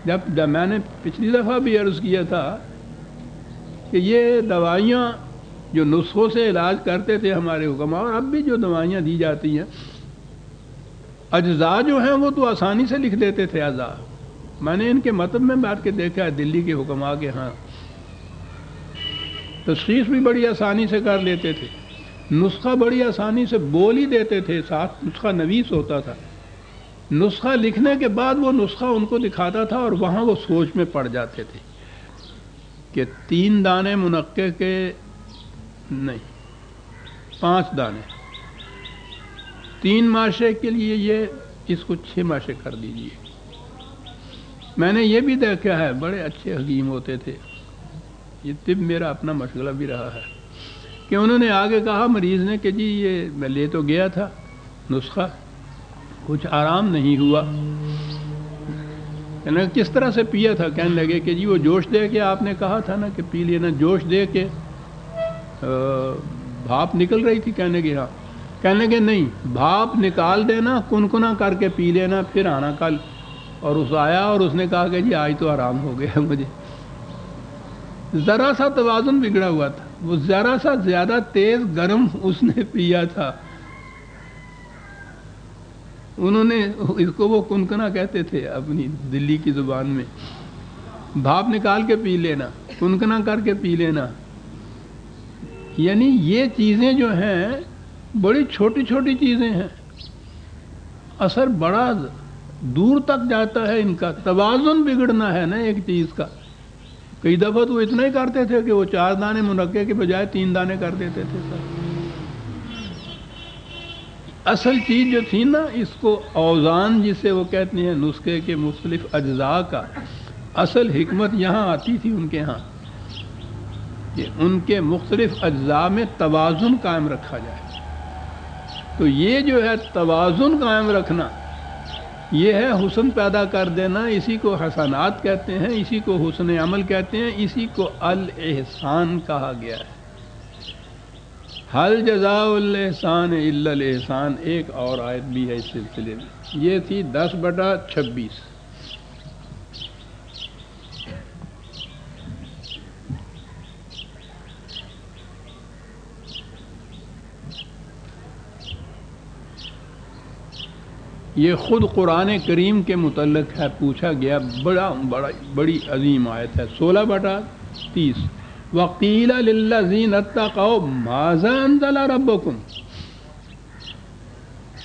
جب میں نے پچھلی دفعہ بھی عرض کیا تھا کہ یہ دوائیاں جو نسخوں سے علاج کرتے تھے ہمارے حکماء، اور اب بھی جو دوائیاں دی جاتی ہیں، اجزاء جو ہیں وہ تو آسانی سے لکھ دیتے تھے اعضاء. میں نے ان کے متن میں بیٹھ کے دیکھا ہے دلی کے حکماء کے ہاں تشخیص بھی بڑی آسانی سے کر لیتے تھے، نسخہ بڑی آسانی سے بول ہی دیتے تھے، ساتھ نسخہ نویس ہوتا تھا. نسخہ لکھنے کے بعد وہ نسخہ ان کو دکھاتا تھا اور وہاں وہ سوچ میں پڑ جاتے تھے کہ 3 دانے منقے کے نہیں، 5 دانے، 3 ماشے کے لیے یہ اس کو 6 ماشے کر دیجئے. میں نے یہ بھی دیکھا ہے، بڑے اچھے حکیم ہوتے تھے، یہ طب میرا اپنا مشغلہ بھی رہا ہے، کہ انہوں نے آگے کہا مریض نے کہ جی یہ میں لے تو گیا تھا نسخہ، کچھ آرام نہیں ہوا. کہنے کس طرح سے پیا تھا؟ کہنے لگے کہ جی وہ جوش دے کے آپ نے کہا تھا نا کہ پی لینا، جوش دے کے بھاپ نکل رہی تھی. کہنے کہ ہاں. کہنے لگے نہیں، بھاپ نکال دینا، کنکنا کر کے پی لینا، پھر آنا کل. اور اس آیا اور اس نے کہا کہ جی آج تو آرام ہو گیا مجھے. ذرا سا توازن بگڑا ہوا تھا، وہ ذرا سا زیادہ تیز گرم اس نے پیا تھا. انہوں نے اس کو وہ کنکنا کہتے تھے اپنی دلی کی زبان میں، بھاپ نکال کے پی لینا، کنکنا کر کے پی لینا. یعنی یہ چیزیں جو ہیں بڑی چھوٹی چھوٹی چیزیں ہیں، اثر بڑا دور تک جاتا ہے ان کا. توازن بگڑنا ہے نا ایک چیز کا. کئی دفعہ تو اتنا ہی کرتے تھے کہ وہ 4 دانے منقے کے بجائے 3 دانے کر دیتے تھے سر. اصل چیز جو تھی نا، اس کو اوزان جسے وہ کہتے ہیں، نسخے کے مختلف اجزاء کا، اصل حکمت یہاں آتی تھی ان کے ہاں کہ ان کے مختلف اجزاء میں توازن قائم رکھا جائے. تو یہ جو ہے توازن قائم رکھنا، یہ ہے حسن پیدا کر دینا. اسی کو حسنات کہتے ہیں، اسی کو حسن عمل کہتے ہیں، اسی کو الاحسان کہا گیا ہے. حل جزاء الاحسان الا الاحسان. ایک اور آیت بھی ہے اس سلسلے میں، یہ تھی 10/26. یہ خود قرآن کریم کے متعلق ہے، پوچھا گیا، بڑی عظیم آیت ہے. 16/30. وَقِيلَ لِلَّذِينَ اتَّقَوْا مَاذَا أَنزَلَ رَبُّكُمْ.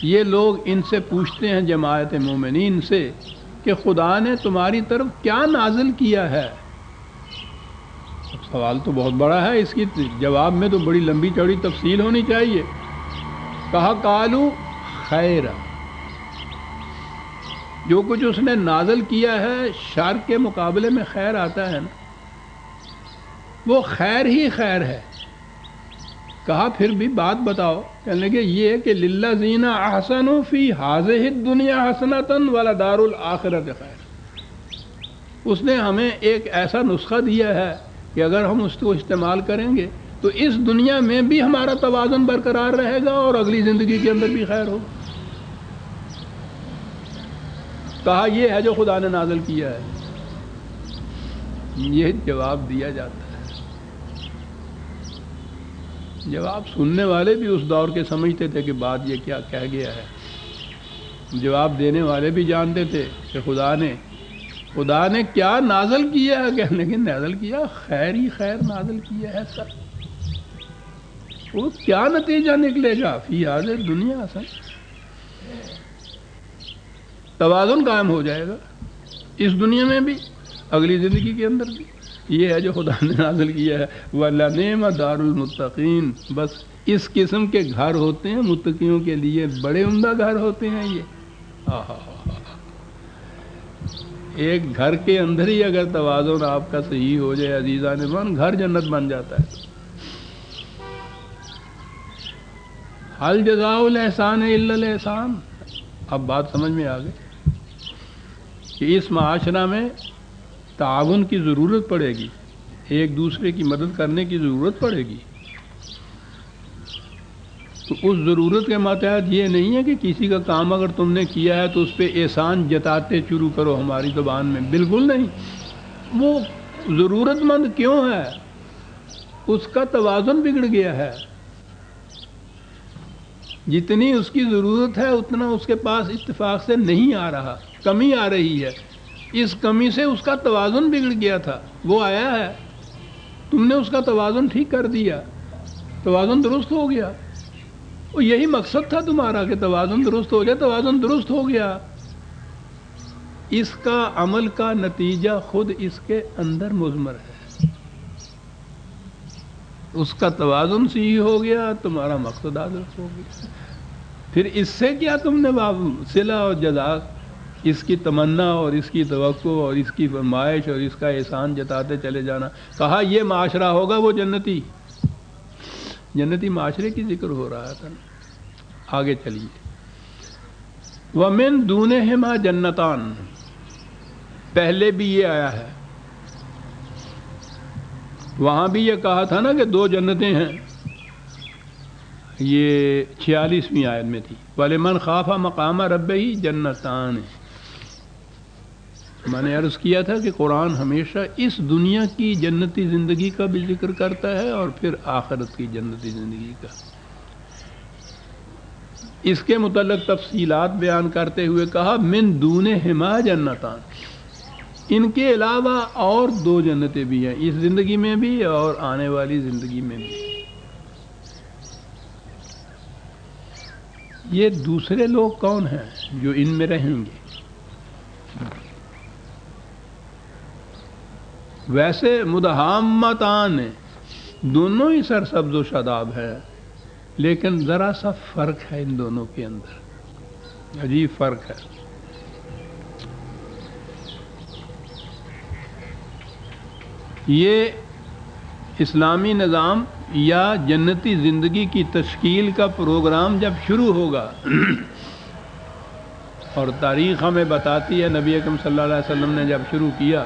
یہ لوگ ان سے پوچھتے ہیں جماعت مومنین سے کہ خدا نے تمہاری طرف کیا نازل کیا ہے. سوال تو بہت بڑا ہے، اس کی جواب میں تو بڑی لمبی چوڑی تفصیل ہونی چاہیے. کہا قالوا خیر، جو کچھ اس نے نازل کیا ہے شر کے مقابلے میں خیر آتا ہے نا، وہ خیر ہی خیر ہے. کہا پھر بھی بات بتاؤ. کہنے لگے یہ کہ للذین احسنوا فی ہذہ الدنیا حسنۃ ولدار الآخرۃ خیر. اس نے ہمیں ایک ایسا نسخہ دیا ہے کہ اگر ہم اس کو استعمال کریں گے تو اس دنیا میں بھی ہمارا توازن برقرار رہے گا اور اگلی زندگی کے اندر بھی خیر ہوگا. کہا یہ ہے جو خدا نے نازل کیا ہے. یہ جواب دیا جاتا ہے. جواب سننے والے بھی اس دور کے سمجھتے تھے کہ بات یہ کیا کہہ گیا ہے. جواب دینے والے بھی جانتے تھے کہ خدا نے کیا نازل کیا ہے. کہنے کے نازل کیا خیر ہی خیر نازل کیا ہے سر. وہ کیا نتیجہ نکلے گا؟ فی ہذہ دنیا اصل توازن قائم ہو جائے گا اس دنیا میں بھی اگلی زندگی کے اندر بھی. یہ ہے جو خدا نے نازل کیا ہے. وَلَنِعْمَ دَارُ الْمُتَّقِينَ. بس اس قسم کے گھر ہوتے ہیں متقیوں کے لیے، بڑے عمدہ گھر ہوتے ہیں یہ. ایک گھر کے اندر ہی اگر توازن آپ کا صحیح ہو جائے عزیزان من، گھر جنت بن جاتا ہے. حل جزاء الاحسان الا الاحسان. اب بات سمجھ میں آ گئی کہ اس معاشرہ میں تعاون کی ضرورت پڑے گی، ایک دوسرے کی مدد کرنے کی ضرورت پڑے گی. تو اس ضرورت کے ماتحت یہ نہیں ہے کہ کسی کا کام اگر تم نے کیا ہے تو اس پہ احسان جتاتے شروع کرو ہماری زبان میں، بالکل نہیں۔ وہ ضرورت مند کیوں ہے؟ اس کا توازن بگڑ گیا ہے، جتنی اس کی ضرورت ہے اتنا اس کے پاس اتفاق سے نہیں آ رہا، کمی آ رہی ہے، اس کمی سے اس کا توازن بگڑ گیا تھا، وہ آیا ہے، تم نے اس کا توازن ٹھیک کر دیا، توازن درست ہو گیا۔ اور یہی مقصد تھا تمہارا کہ توازن درست ہو جائے، توازن درست ہو گیا۔ اس کا عمل کا نتیجہ خود اس کے اندر مضمر ہے، اس کا توازن صحیح ہو گیا، تمہارا مقصد درست ہو گیا۔ پھر اس سے کیا تم نے صلہ اور جزا، اس کی تمنا اور اس کی توقع اور اس کی فرمائش اور اس کا احسان جتاتے چلے جانا۔ کہا یہ معاشرہ ہوگا وہ جنتی معاشرے کی ذکر ہو رہا تھا۔ آگے چلیے، وَمِن دُونِهِمَا جنتان، پہلے بھی یہ آیا ہے، وہاں بھی یہ کہا تھا نا کہ دو جنتیں ہیں، یہ 46ویں آیت میں تھی، وَلِمَنْ خَافَ مَقَامَ رَبِّهِ جنتان۔ میں نے عرض کیا تھا کہ قرآن ہمیشہ اس دنیا کی جنتی زندگی کا بھی ذکر کرتا ہے اور پھر آخرت کی جنتی زندگی کا۔ اس کے متعلق تفصیلات بیان کرتے ہوئے کہا من دونہما جنتان، ان کے علاوہ اور دو جنتیں بھی ہیں، اس زندگی میں بھی اور آنے والی زندگی میں بھی۔ یہ دوسرے لوگ کون ہیں جو ان میں رہیں گے؟ ویسے مدہامتان، دونوں ہی سرسبز و شاداب ہے، لیکن ذرا سا فرق ہے ان دونوں کے اندر، عجیب فرق ہے۔ یہ اسلامی نظام یا جنتی زندگی کی تشکیل کا پروگرام جب شروع ہوگا اور تاریخ ہمیں بتاتی ہے نبی اکرم صلی اللہ علیہ وسلم نے جب شروع کیا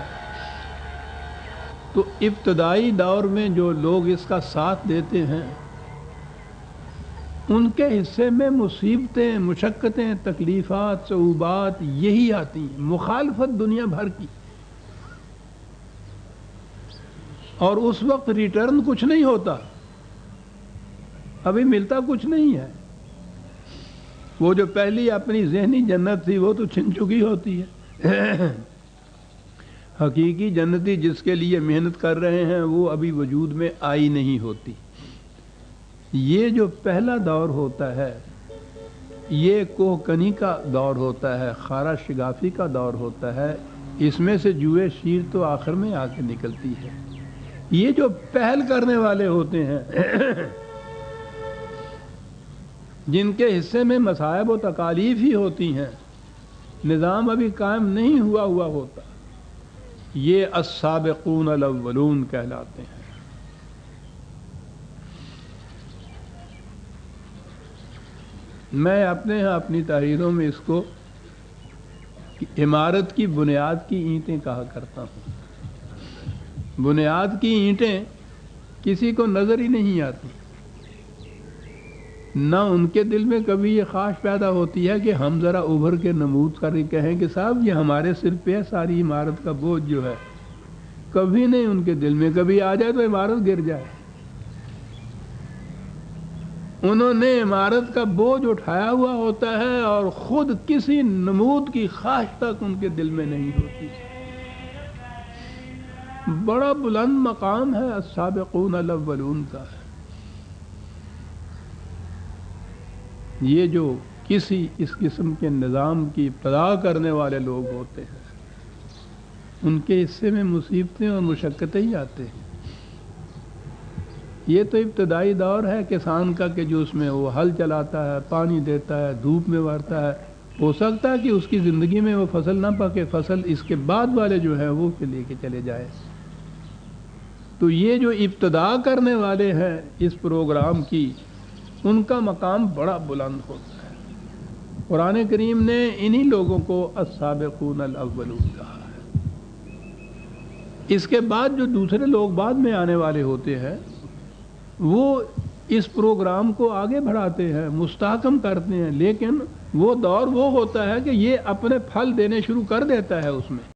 تو ابتدائی دور میں جو لوگ اس کا ساتھ دیتے ہیں ان کے حصے میں مصیبتیں، مشقتیں، تکلیفات، صعوبات یہی آتی ہیں، مخالفت دنیا بھر کی، اور اس وقت ریٹرن کچھ نہیں ہوتا، ابھی ملتا کچھ نہیں ہے، وہ جو پہلی اپنی ذہنی جنت تھی وہ تو چھن چکی ہوتی ہے، حقیقی جنتی جس کے لیے محنت کر رہے ہیں وہ ابھی وجود میں آئی نہیں ہوتی۔ یہ جو پہلا دور ہوتا ہے یہ کوہ کنی کا دور ہوتا ہے، خارا شگافی کا دور ہوتا ہے، اس میں سے جوئے شیر تو آخر میں آ کے نکلتی ہے۔ یہ جو پہل کرنے والے ہوتے ہیں جن کے حصے میں مصائب و تکالیف ہی ہوتی ہیں، نظام ابھی قائم نہیں ہوا ہوتا، یہ السابقون الاولون کہلاتے ہیں۔ میں اپنے ہاں اپنی تحریروں میں اس کو عمارت کی بنیاد کی اینٹیں کہا کرتا ہوں۔ بنیاد کی اینٹیں کسی کو نظر ہی نہیں آتی، نہ ان کے دل میں کبھی یہ خواہش پیدا ہوتی ہے کہ ہم ذرا ابھر کے نمود کر کے کہیں کہ صاحب یہ ہمارے سر پہ ہے ساری عمارت کا بوجھ جو ہے، کبھی نہیں ان کے دل میں، کبھی آ جائے تو عمارت گر جائے۔ انہوں نے عمارت کا بوجھ اٹھایا ہوا ہوتا ہے اور خود کسی نمود کی خواہش تک ان کے دل میں نہیں ہوتی۔ بڑا بلند مقام ہے السابقون الاولون کا۔ یہ جو کسی اس قسم کے نظام کی ابتدا کرنے والے لوگ ہوتے ہیں ان کے حصے میں مصیبتیں اور مشقتیں ہی آتے ہیں۔ یہ تو ابتدائی دور ہے کسان کا کہ جو اس میں وہ ہل چلاتا ہے، پانی دیتا ہے، دھوپ میں وارتا ہے، ہو سکتا ہے کہ اس کی زندگی میں وہ فصل نہ پکے، فصل اس کے بعد والے جو ہیں وہ لے کے چلے جائے۔ تو یہ جو ابتدا کرنے والے ہیں اس پروگرام کی، ان کا مقام بڑا بلند ہوتا ہے۔ قرآن کریم نے انہی لوگوں کو السابقون الاولون کہا ہے۔ اس کے بعد جو دوسرے لوگ بعد میں آنے والے ہوتے ہیں وہ اس پروگرام کو آگے بڑھاتے ہیں، مستحکم کرتے ہیں، لیکن وہ دور وہ ہوتا ہے کہ یہ اپنے پھل دینے شروع کر دیتا ہے اس میں۔